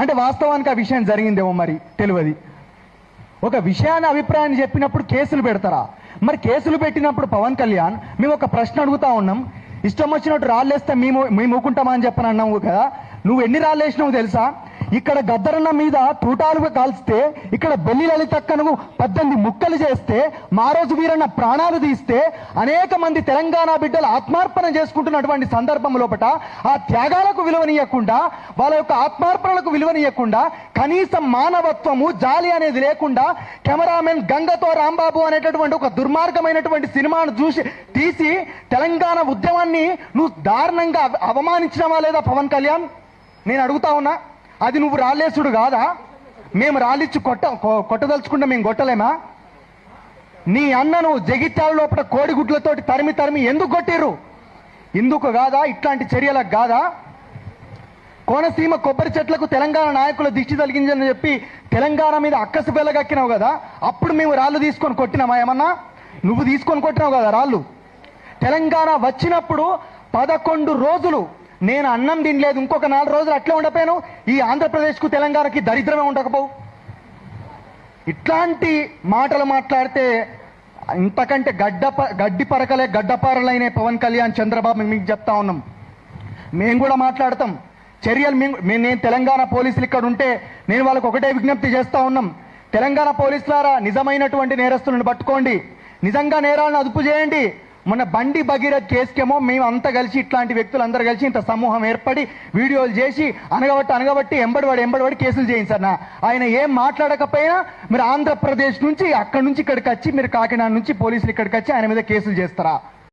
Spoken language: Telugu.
అంటే వాస్తవానికి ఆ విషయం జరిగిందేమో మరి తెలియదు. ఒక విషయాన్ని అభిప్రాయాన్ని చెప్పినప్పుడు కేసులు పెడతారా? మరి కేసులు పెట్టినప్పుడు పవన్ కళ్యాణ్ మేము ఒక ప్రశ్న అడుగుతా ఉన్నాం, ఇష్టం వచ్చినట్టు రాళ్ళేస్తే మేము ఊకుంటామా అని చెప్పని అన్నావు కదా. నువ్వు ఎన్ని రాళ్ళు వేసినావు తెలుసా? ఇక్కడ గద్దరన్న మీద తూటాలుగా కాల్స్తే, ఇక్కడ బెల్లి లలితక్కను 18 ముక్కలు చేస్తే, మారోజు వీరన్న ప్రాణాలు తీస్తే, అనేక మంది తెలంగాణ బిడ్డలు ఆత్మార్పణ చేసుకుంటున్నటువంటి సందర్భం లోపట ఆ త్యాగాలకు విలువనీయకుండా, వాళ్ళ యొక్క ఆత్మార్పణలకు విలువనీయకుండా, కనీసం మానవత్వము జాలి అనేది లేకుండా కెమెరామెన్ గంగతో రాంబాబు అనేటటువంటి ఒక దుర్మార్గమైనటువంటి సినిమాను తీసి తెలంగాణ ఉద్యమాన్ని నువ్వు దారుణంగా అవమానించినవా లేదా పవన్ కళ్యాణ్? నేను అడుగుతా ఉన్నా. అది నువ్వు రాళ్ళేసుడు కాదా? మేము రాళ్ళిచ్చి కొట్టదలుచుకుంటే మేము కొట్టలేమా? నీ అన్నను జగిత్యాల లోపల కోడిగుడ్లతోటి తరిమి ఎందుకు కొట్టిర్రు? ఇందుకు కాదా? ఇట్లాంటి చర్యలకు కాదా? కోనసీమ కొబ్బరి చెట్లకు తెలంగాణ నాయకుల దిష్టి తగిలిందని చెప్పి తెలంగాణ మీద అక్కసు బెల్లగక్కినావు కదా, అప్పుడు మేము రాళ్ళు తీసుకొని కొట్టినామా ఏమన్నా? నువ్వు తీసుకొని కొట్టినావు కదా రాళ్ళు. తెలంగాణ వచ్చినప్పుడు 11 రోజులు నేను అన్నం తినలేదు, ఇంకొక 4 రోజులు అట్లే ఉండపోయాను. ఈ ఆంధ్రప్రదేశ్కు తెలంగాణకి దరిద్రమే ఉండకపోవు. ఇట్లాంటి మాటలు మాట్లాడితే ఇంతకంటే గడ్డి పరకలే గడ్డపారలైన పవన్ కళ్యాణ్, చంద్రబాబు మీకు చెప్తా ఉన్నాం. మేము కూడా మాట్లాడతాం. చర్యలు నేను తెలంగాణ పోలీసులు ఇక్కడ ఉంటే నేను వాళ్ళకు ఒకటే విజ్ఞప్తి చేస్తా ఉన్నాం. తెలంగాణ పోలీసులారా, నిజమైనటువంటి నేరస్తులను పట్టుకోండి, నిజంగా నేరాలను అదుపు చేయండి. మొన్న బండి భగీరథ్ కేసుకేమో మేము అంతా కలిసి, ఇట్లాంటి వ్యక్తులు అందరూ కలిసి ఇంత సమూహం ఏర్పడి వీడియోలు చేసి అనగబట్టి ఎంబడివాడి కేసులు చేయించారు. ఆయన ఏం మాట్లాడకపోయినా మీరు ఆంధ్రప్రదేశ్ నుంచి అక్కడి నుంచి ఇక్కడికి వచ్చి, మీరు కాకినాడ నుంచి పోలీసులు ఇక్కడికి వచ్చి ఆయన మీద కేసులు చేస్తారా?